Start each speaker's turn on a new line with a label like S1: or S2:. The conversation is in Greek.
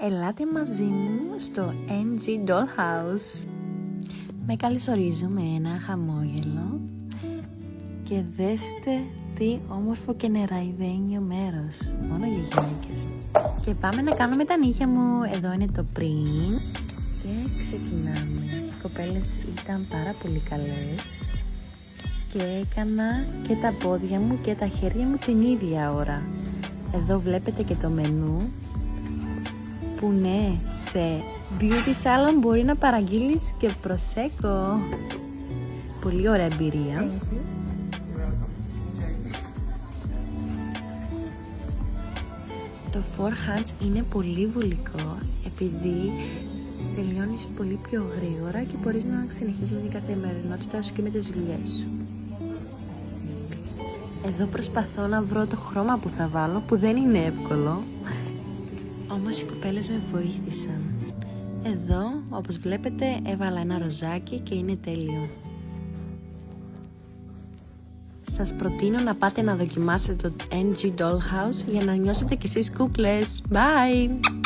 S1: Ελάτε μαζί μου στο NG Dollhouse. Με καλωσορίζω με ένα χαμόγελο και δέστε τι όμορφο και νεραϊδένιο μέρος, μόνο για γυναίκες. Και πάμε να κάνουμε τα νύχια μου. Εδώ είναι το πριν και ξεκινάμε. Οι κοπέλες ήταν πάρα πολύ καλές και έκανα και τα πόδια μου και τα χέρια μου την ίδια ώρα. Εδώ βλέπετε και το μενού που ναι, σε beauty salon μπορεί να παραγγείλεις και προσέκο. Πολύ ωραία εμπειρία. Το four hands είναι πολύ βολικό επειδή τελειώνεις πολύ πιο γρήγορα και μπορείς να συνεχίσεις με την καθημερινότητά σου και με τις δουλειές σου. Εδώ προσπαθώ να βρω το χρώμα που θα βάλω, που δεν είναι εύκολο. Όμως οι κοπέλες με βοήθησαν. Εδώ, όπως βλέπετε, έβαλα ένα ροζάκι και είναι τέλειο. Σας προτείνω να πάτε να δοκιμάσετε το NG Dollhouse για να νιώσετε κι εσείς κούκλες. Bye!